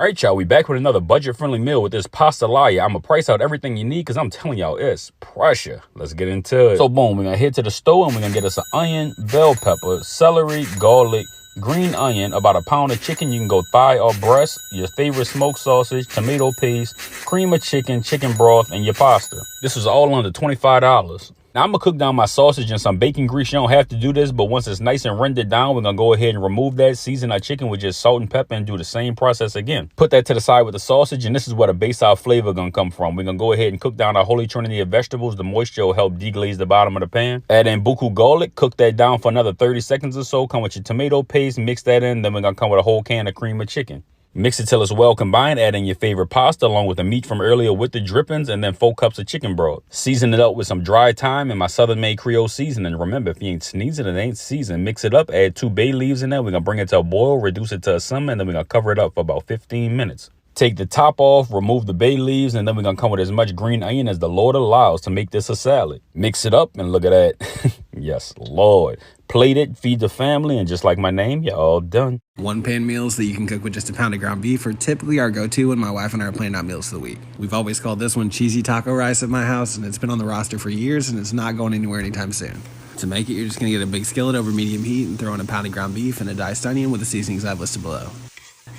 All right, y'all, we back with another budget-friendly meal with this pasta laya. I'm going to price out everything you need because I'm telling y'all, it's pressure. Let's get into it. So, boom, we're going to head to the store and we're going to get us an onion, bell pepper, celery, garlic, green onion, about a pound of chicken. You can go thigh or breast, your favorite smoked sausage, tomato paste, cream of chicken, chicken broth, and your pasta. This is all under $25. Now, I'm going to cook down my sausage in some bacon grease. You don't have to do this, but once it's nice and rendered down, we're going to go ahead and remove that, season our chicken with just salt and pepper, and do the same process again. Put that to the side with the sausage, and this is where the base our flavor going to come from. We're going to go ahead and cook down our holy trinity of vegetables. The moisture will help deglaze the bottom of the pan. Add in buku garlic. Cook that down for another 30 seconds or so. Come with your tomato paste. Mix that in. Then we're going to come with a whole can of cream of chicken. Mix it till it's well combined. Add in your favorite pasta along with the meat from earlier with the drippings, and then 4 cups of chicken broth. Season it up with some dry thyme and my Southern made Creole seasoning. Remember, if you ain't sneezing, it ain't seasoned. Mix it up. Add 2 bay leaves in there. We're going to bring it to a boil, reduce it to a simmer, and then we're going to cover it up for about 15 minutes. Take the top off, remove the bay leaves, and then we're going to come with as much green onion as the Lord allows to make this a salad. Mix it up, and look at that. Yes, Lord. Plate it, feed the family, and just like my name, you're all done. One-pan meals that you can cook with just a pound of ground beef are typically our go-to when my wife and I are planning out meals for the week. We've always called this one cheesy taco rice at my house, and it's been on the roster for years, and it's not going anywhere anytime soon. To make it, you're just going to get a big skillet over medium heat and throw in a pound of ground beef and a diced onion with the seasonings I've listed below.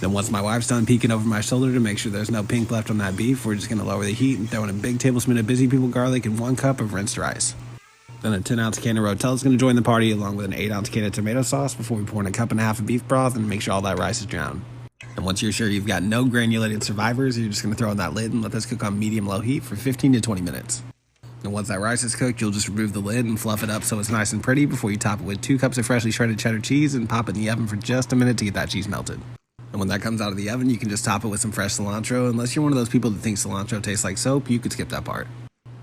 Then once my wife's done peeking over my shoulder to make sure there's no pink left on that beef, we're just going to lower the heat and throw in a big tablespoon of busy people garlic and 1 cup of rinsed rice. Then a 10-ounce can of Rotel is going to join the party along with an 8-ounce can of tomato sauce before we pour in a 1.5 cups of beef broth and make sure all that rice is drowned. And once you're sure you've got no granulated survivors, you're just going to throw in that lid and let this cook on medium-low heat for 15 to 20 minutes. And once that rice is cooked, you'll just remove the lid and fluff it up so it's nice and pretty before you top it with 2 cups of freshly shredded cheddar cheese and pop it in the oven for just a minute to get that cheese melted. And when that comes out of the oven, you can just top it with some fresh cilantro. Unless you're one of those people that thinks cilantro tastes like soap, you could skip that part.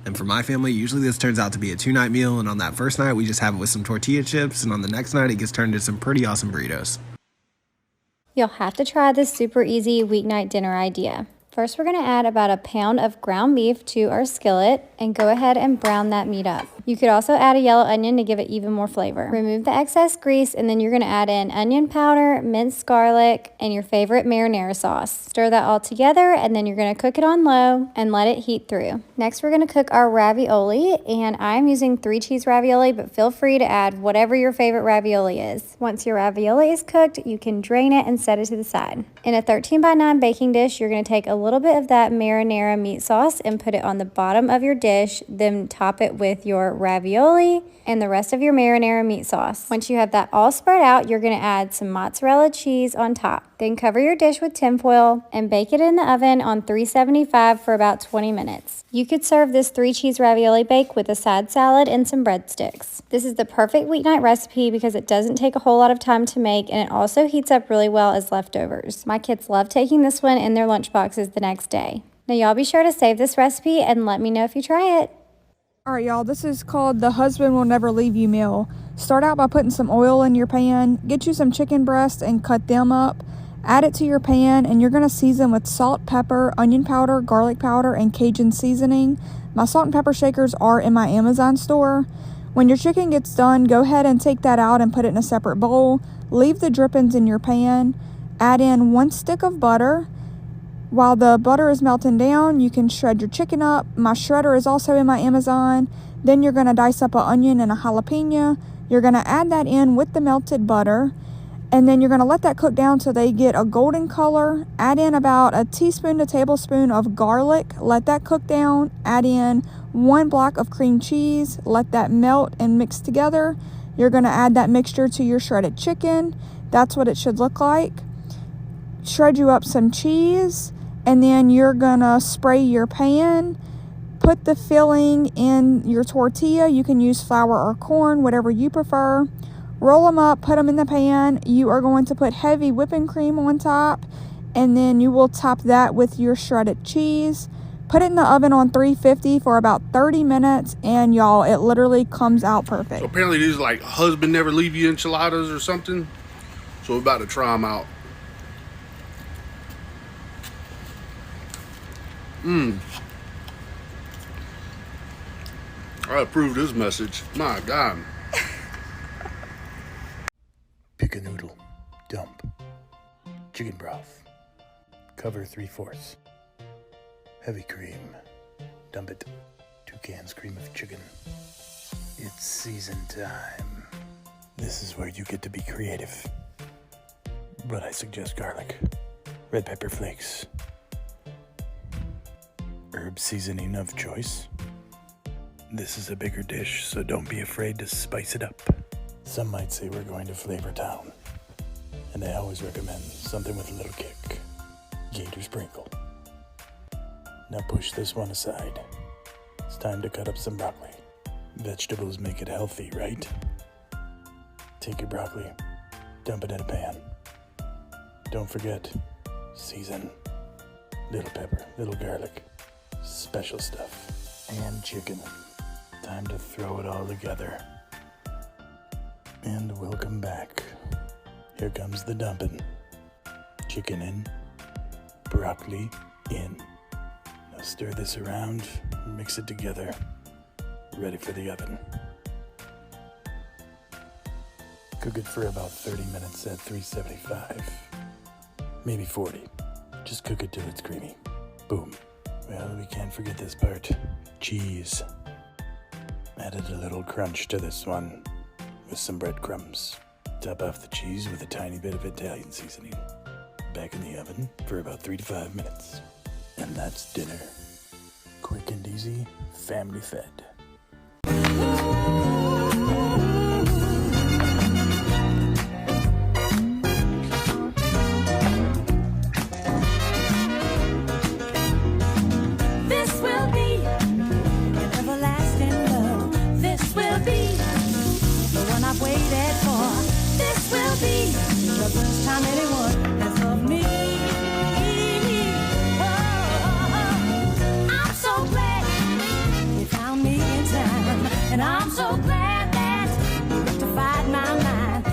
And for my family, usually this turns out to be a 2-night meal, and on that first night, we just have it with some tortilla chips, and on the next night, it gets turned into some pretty awesome burritos. You'll have to try this super easy weeknight dinner idea. First, we're going to add about a pound of ground beef to our skillet and go ahead and brown that meat up. You could also add a yellow onion to give it even more flavor. Remove the excess grease, and then you're going to add in onion powder, minced garlic, and your favorite marinara sauce. Stir that all together, and then you're going to cook it on low and let it heat through. Next, we're going to cook our ravioli, and I'm using 3 cheese ravioli, but feel free to add whatever your favorite ravioli is. Once your ravioli is cooked, you can drain it and set it to the side. In a 13x9 baking dish, you're going to take a little bit of that marinara meat sauce and put it on the bottom of your dish, then top it with your ravioli and the rest of your marinara meat sauce. Once you have that all spread out, you're going to add some mozzarella cheese on top. Then cover your dish with tinfoil and bake it in the oven on 375 for about 20 minutes. You could serve this 3 cheese ravioli bake with a side salad and some breadsticks. This is the perfect weeknight recipe because it doesn't take a whole lot of time to make, and it also heats up really well as leftovers. My kids love taking this one in their lunch boxes the next day. Now y'all be sure to save this recipe and let me know if you try it. Alright y'all, this is called the husband will never leave you meal. Start out by putting some oil in your pan, get you some chicken breasts and cut them up, add it to your pan, and you're going to season with salt, pepper, onion powder, garlic powder, and Cajun seasoning. My salt and pepper shakers are in my Amazon store. When your chicken gets done, go ahead and take that out and put it in a separate bowl. Leave the drippings in your pan. Add in 1 stick of butter. While the butter is melting down, you can shred your chicken up. My shredder is also in my Amazon. Then you're going to dice up an onion and a jalapeno. You're going to add that in with the melted butter. And then you're going to let that cook down till they get a golden color. Add in about a teaspoon to tablespoon of garlic. Let that cook down. Add in 1 block of cream cheese. Let that melt and mix together. You're going to add that mixture to your shredded chicken. That's what it should look like. Shred you up some cheese. And then you're going to spray your pan. Put the filling in your tortilla. You can use flour or corn, whatever you prefer. Roll them up, put them in the pan. You are going to put heavy whipping cream on top. And then you will top that with your shredded cheese. Put it in the oven on 350 for about 30 minutes. And y'all, it literally comes out perfect. So apparently these are like husband never leave you enchiladas or something. So we're about to try them out. I approve this message. My God. Pick a noodle, dump, chicken broth, Cover 3/4. Heavy cream. Dump it. 2 cans cream of chicken. It's season time. This is where you get to be creative. But I suggest garlic, red pepper flakes, herb seasoning of choice. This is a bigger dish, so don't be afraid to spice it up. Some might say we're going to Flavor Town, and I always recommend something with a little kick. Gator sprinkle. Now push this one aside. It's time to cut up some broccoli. Vegetables make it healthy, right? Take your broccoli, dump it in a pan. Don't forget, season. Little pepper, little garlic, special stuff, and chicken. Time to throw it all together. And welcome back. Here comes the dumping. Chicken in, broccoli in. Now stir this around, mix it together. Ready for the oven. Cook it for about 30 minutes at 375. Maybe 40. Just cook it till it's creamy. Boom. Well, we can't forget this part. Cheese. Added a little crunch to this one with some breadcrumbs. Top off the cheese with a tiny bit of Italian seasoning. Back in the oven for about 3 to 5 minutes. And that's dinner. Quick and easy, family fed. This will be an everlasting love. This will be the one I've waited for. This will be the first time anyone has loved me. I'm so glad you found me in time, and I'm so glad that you rectified my mind.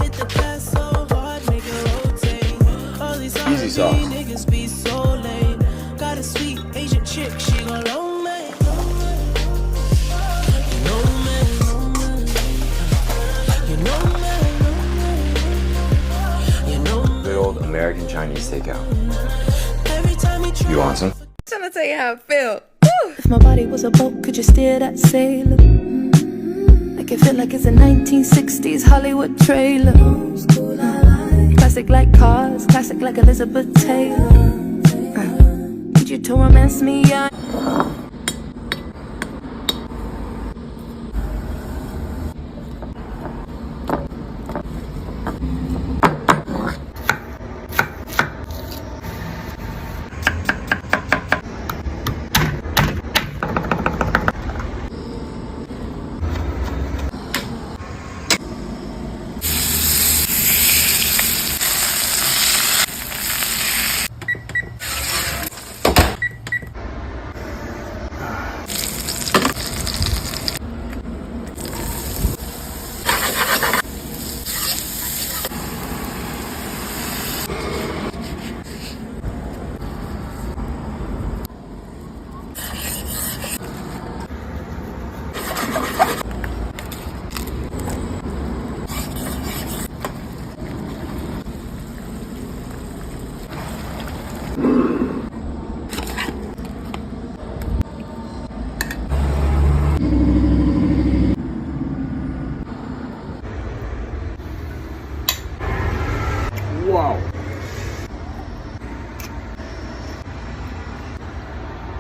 Hit the gas so hard, make it rotate. All these Easy sauce. niggas be so late. Got a sweet Asian chick, she gon' loan me. Good old American Chinese takeout. You want some? I'm trying to tell you how it felt. If my body was a boat, could you steer that sailor? Make it feel like it's a 1960s Hollywood trailer. Classic like cars, classic like Elizabeth Taylor. Need you to romance me, yeah.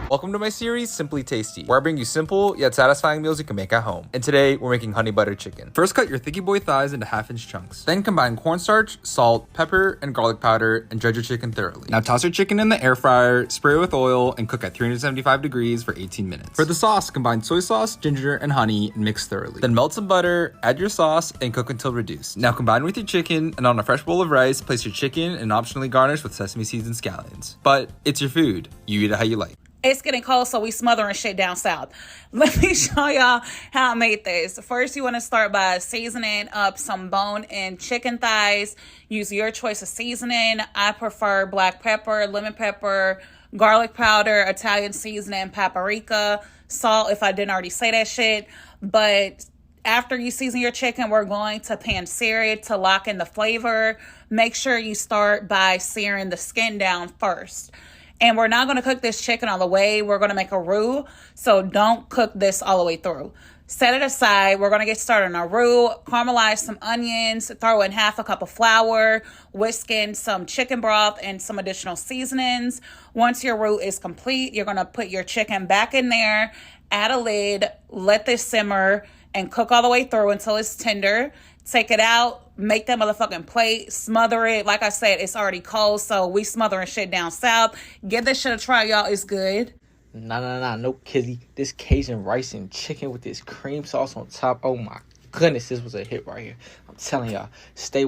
Welcome to my series, Simply Tasty, where I bring you simple yet satisfying meals you can make at home. And today, we're making honey butter chicken. First, cut your thicky boy thighs into 1/2-inch chunks. Then combine cornstarch, salt, pepper, and garlic powder, and dredge your chicken thoroughly. Now toss your chicken in the air fryer, spray it with oil, and cook at 375 degrees for 18 minutes. For the sauce, combine soy sauce, ginger, and honey, and mix thoroughly. Then melt some butter, add your sauce, and cook until reduced. Now combine with your chicken, and on a fresh bowl of rice, place your chicken and optionally garnish with sesame seeds and scallions. But it's your food. You eat it how you like. It's getting cold, so we smothering shit down south. Let me show y'all how I made this. First, you want to start by seasoning up some bone-in chicken thighs. Use your choice of seasoning. I prefer black pepper, lemon pepper, garlic powder, Italian seasoning, paprika, salt if I didn't already say that shit. But After you season your chicken, we're going to pan sear it to lock in the flavor. Make sure you start by searing the skin down first. And we're not going to cook this chicken all the way. We're going to make a roux, so don't cook this all the way through. Set it aside. We're going to get started on our roux. Caramelize some onions. Throw in half a cup of flour. Whisk in some chicken broth and some additional seasonings. Once your roux is complete, you're going to put your chicken back in there. Add a lid. Let this simmer and cook all the way through until it's tender. Take it out, make that motherfucking plate, smother it. Like I said, it's already cold, so we smothering shit down south. Give this shit a try, y'all. It's good. Nah, no kizzy. This Cajun rice and chicken with this cream sauce on top. Oh my goodness, this was a hit right here. I'm telling y'all,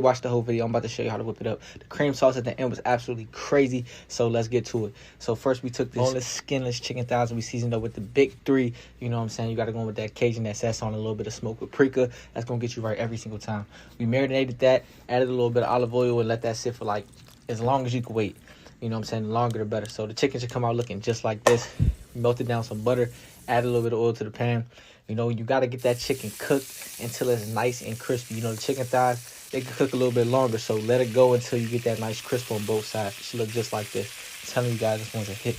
watch the whole video. I'm about to show you how to whip it up. The cream sauce at the end was absolutely crazy, so let's get to it. So first we took this boneless, skinless chicken thighs and we seasoned up with the big three. You know what I'm saying? You got to go with that Cajun that sets on a little bit of smoked paprika. That's going to get you right every single time. We marinated that, added a little bit of olive oil, and let that sit for like as long as you can wait. You know what I'm saying? The longer the better. So the chicken should come out looking just like this. Melted down some butter, add a little bit of oil to the pan. You know, you got to get that chicken cooked until it's nice and crispy. You know, the chicken thighs, they can cook a little bit longer, so let it go until you get that nice crisp on both sides. It should look just like this. I'm telling you guys, this one's a hit.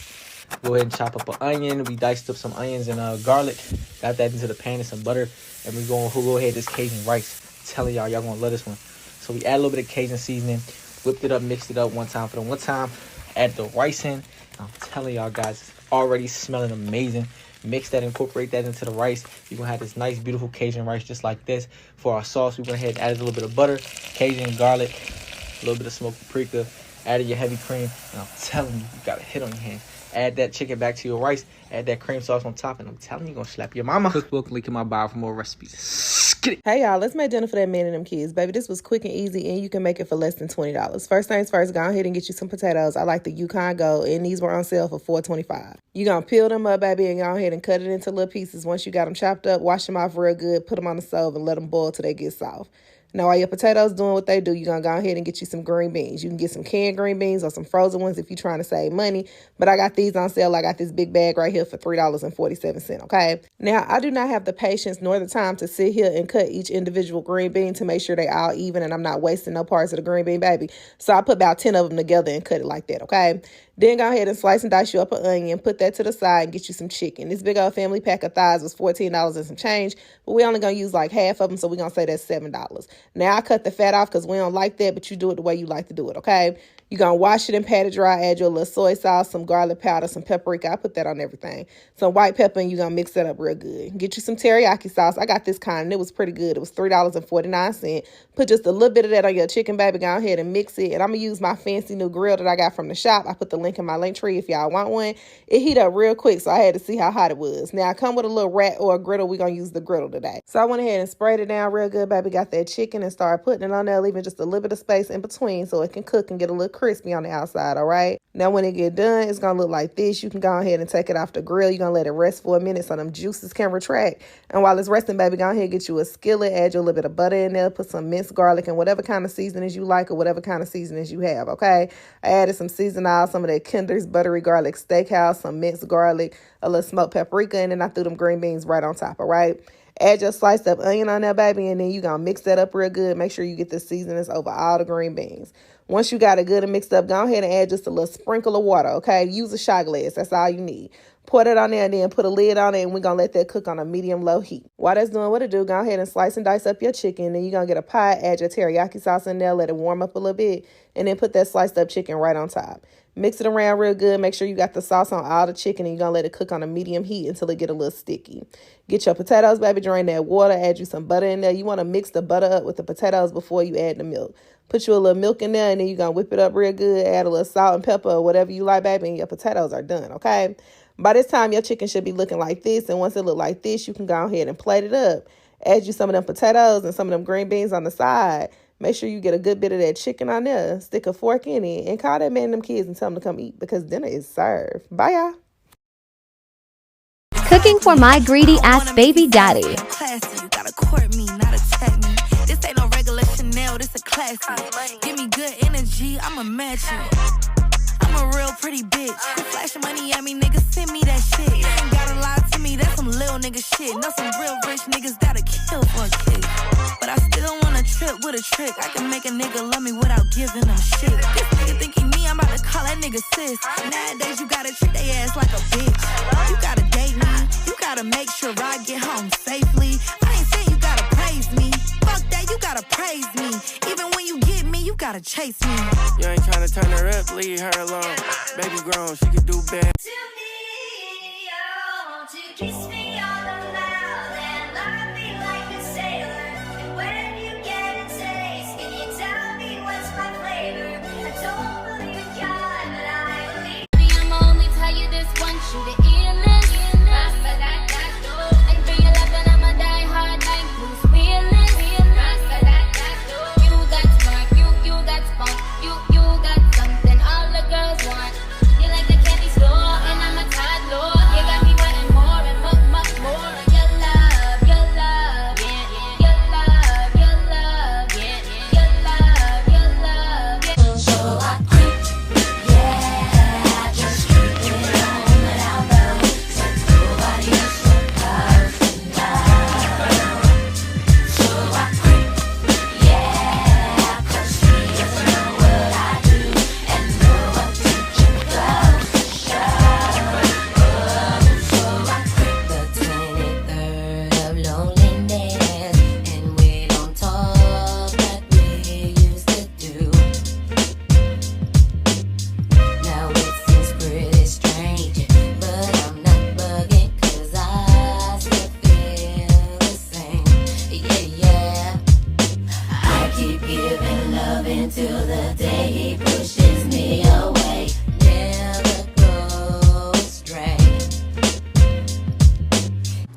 Go ahead and chop up an onion. We diced up some onions and garlic. Got that into the pan and some butter. And we're going to go ahead this Cajun rice. I'm telling y'all going to love this one. So we add a little bit of Cajun seasoning, whipped it up, mixed it up one time. For the one time, add the rice in. I'm telling y'all guys, it's already smelling amazing. Mix that, incorporate that into the rice. You're going to have this nice, beautiful Cajun rice just like this. For our sauce, we went ahead and added a little bit of butter, Cajun garlic, a little bit of smoked paprika, added your heavy cream, and I'm telling you, you got a hit on your hands. Add that chicken back to your rice, add that cream sauce on top, and I'm telling you, you're going to slap your mama. Cookbook, link in my bio for more recipes. Hey y'all, let's make dinner for that man and them kids. Baby, this was quick and easy, and you can make it for less than $20. First things first, go ahead and get you some potatoes. I like the Yukon Gold, and these were on sale for $4.25. You're going to peel them up, baby, and go ahead and cut it into little pieces. Once you got them chopped up, wash them off real good, put them on the stove, and let them boil till they get soft. Now, while your potatoes doing what they do, you're going to go ahead and get you some green beans. You can get some canned green beans or some frozen ones if you're trying to save money. But I got these on sale. I got this big bag right here for $3.47, okay? Now, I do not have the patience nor the time to sit here and cut each individual green bean to make sure they all even and I'm not wasting no parts of the green bean, baby. So I put about 10 of them together and cut it like that, okay? Then go ahead and slice and dice you up an onion, put that to the side and get you some chicken. This big old family pack of thighs was $14 and some change, but we only going to use like half of them, so we're going to say that's $7. Now, I cut the fat off because we don't like that, but you do it the way you like to do it, okay? You're going to wash it and pat it dry, add your little soy sauce, some garlic powder, some paprika. I put that on everything. Some white pepper, and you're going to mix that up real good. Get you some teriyaki sauce. I got this kind, and it was pretty good. It was $3.49. Put just a little bit of that on your chicken, baby. Go ahead and mix it. And I'm going to use my fancy new grill that I got from the shop. I put the link in my link tree if y'all want one. It heat up real quick, so I had to see how hot it was. Now, I come with a little rat or a griddle. We're going to use the griddle today. So I went ahead and sprayed it down real good, baby. Got that chicken and started putting it on there, leaving just a little bit of space in between so it can cook and get a little crispy on the outside, all right? Now, when it get done, it's going to look like this. You can go ahead and take it off the grill. You're going to let it rest for a minute so them juices can retract. And while it's resting, baby, go ahead and get you a skillet, add your little bit of butter in there, put some minced garlic and whatever kind of seasonings you like or whatever kind of seasonings you have, okay? I added some seasoning oil, some of that Kinder's buttery garlic steakhouse, some minced garlic, a little smoked paprika, and then I threw them green beans right on top, all right? Add your sliced up onion on there, baby, and then you're going to mix that up real good. Make sure you get the seasonings over all the green beans. Once you got it good and mixed up, go ahead and add just a little sprinkle of water, okay? Use a shot glass. That's all you need. Pour that on there and then put a lid on it, and we're going to let that cook on a medium-low heat. While that's doing what it do, go ahead and slice and dice up your chicken. Then you're going to get a pot, add your teriyaki sauce in there, let it warm up a little bit, and then put that sliced up chicken right on top. Mix it around real good. Make sure you got the sauce on all the chicken, and you're going to let it cook on a medium heat until it get a little sticky. Get your potatoes, baby, drain that water, add you some butter in there. You want to mix the butter up with the potatoes before you add the milk. Put you a little milk in there, and then you're going to whip it up real good. Add a little salt and pepper or whatever you like, baby, and your potatoes are done, okay? By this time, your chicken should be looking like this, and once it look like this, you can go ahead and plate it up. Add you some of them potatoes and some of them green beans on the side. Make sure you get a good bit of that chicken on there. Stick a fork in it and call that man and them kids and tell them to come eat because dinner is served. Bye, y'all. Cooking for my greedy ass baby daddy. Classy, you gotta court me, not attack me. This ain't no regular Chanel, this a classy. Give me good energy, I'ma match it. I'm a real pretty bitch. Quit flashing money at me, niggas, send me that shit. You ain't gotta lie to me, that's some little nigga shit. Know some real rich niggas that'll kill for a the trick. I can make a nigga love me without giving him shit. This nigga thinking me, I'm about to call that nigga sis. Nowadays you gotta treat they ass like a bitch. You gotta date me, you gotta make sure I get home safely. I ain't saying you gotta praise me. Fuck that, you gotta praise me. Even when you get me, you gotta chase me. You ain't tryna turn her up, leave her alone. Baby grown, she can do bad. Kiss me all aloud and love me like a sailor. And when you get a taste, can you tell me what's my flavor? I don't believe in God, but I believe. I'ma only tell you this one, shoot it endless. And for your love, and I'ma die hard like Bruce Willis. You got spark, you got spunk, you got something all the girls want. You like the candy store, and I'm a toddler. You got me wanting more and much more. Your love, yeah, your love, yeah, your love, yeah. So I quit, yeah, just keep it on without the nobody else but perfect now. So I quit, yeah, 'cause he doesn't know what I do and know what teaching goes to show. So I quit the 23rd of loneliness, and we don't talk like we used to do. Now it seems pretty strange, but I'm not bugging 'cause I still feel the same. Yeah. I keep giving love until the day he pushes me away. Never go astray.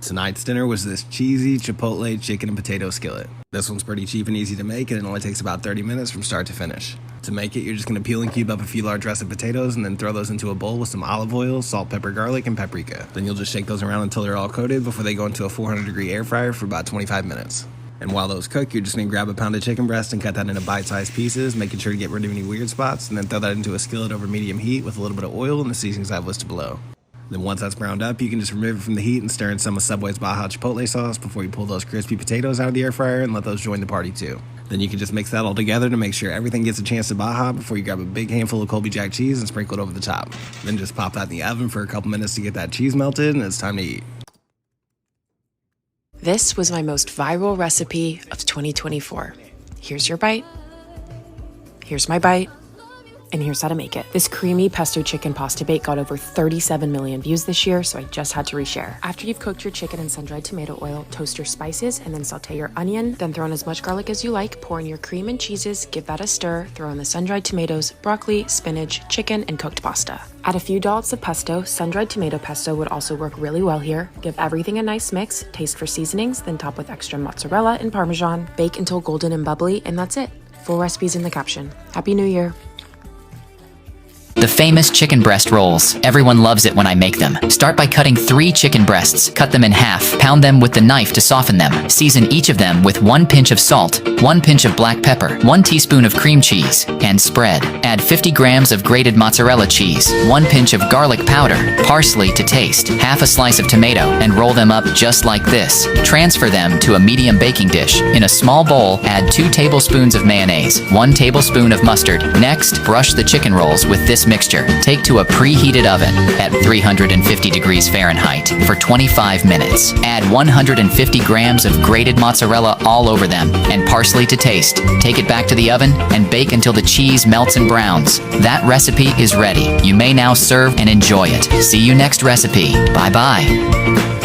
Tonight's dinner was this cheesy Chipotle chicken and potato skillet. This one's pretty cheap and easy to make, and it only takes about 30 minutes from start to finish. To make it, you're just going to peel and cube up a few large russet potatoes and then throw those into a bowl with some olive oil, salt, pepper, garlic, and paprika. Then you'll just shake those around until they're all coated before they go into a 400-degree air fryer for about 25 minutes. And while those cook, you're just going to grab a pound of chicken breast and cut that into bite-sized pieces, making sure to get rid of any weird spots, and then throw that into a skillet over medium heat with a little bit of oil and the seasonings I've listed below. Then once that's browned up, you can just remove it from the heat and stir in some of Subway's Baja Chipotle sauce before you pull those crispy potatoes out of the air fryer and let those join the party too. Then you can just mix that all together to make sure everything gets a chance to Baja before you grab a big handful of Colby Jack cheese and sprinkle it over the top. Then just pop that in the oven for a couple minutes to get that cheese melted, and it's time to eat. This was my most viral recipe of 2024. Here's your bite. Here's my bite. And here's how to make it. This creamy pesto chicken pasta bake got over 37 million views this year, so I just had to reshare. After you've cooked your chicken in sun-dried tomato oil, toast your spices and then saute your onion, then throw in as much garlic as you like, pour in your cream and cheeses, give that a stir, throw in the sun-dried tomatoes, broccoli, spinach, chicken, and cooked pasta. Add a few dollops of pesto. Sun-dried tomato pesto would also work really well here. Give everything a nice mix, taste for seasonings, then top with extra mozzarella and Parmesan. Bake until golden and bubbly, and that's it. Full recipes in the caption. Happy New Year. The famous chicken breast rolls. Everyone loves it when I make them. Start by cutting 3 chicken breasts. Cut them in half. Pound them with the knife to soften them. Season each of them with 1 pinch of salt, 1 pinch of black pepper, 1 teaspoon of cream cheese, and spread. Add 50 grams of grated mozzarella cheese, 1 pinch of garlic powder, parsley to taste, half a slice of tomato, and roll them up just like this. Transfer them to a medium baking dish. In a small bowl, add 2 tablespoons of mayonnaise, 1 tablespoon of mustard. Next, brush the chicken rolls with this mixture. Take to a preheated oven at 350 degrees Fahrenheit for 25 minutes. Add 150 grams of grated mozzarella all over them and parsley to taste. Take it back to the oven and bake until the cheese melts and browns. That recipe is ready. You may now serve and enjoy it. See you next recipe. Bye-bye.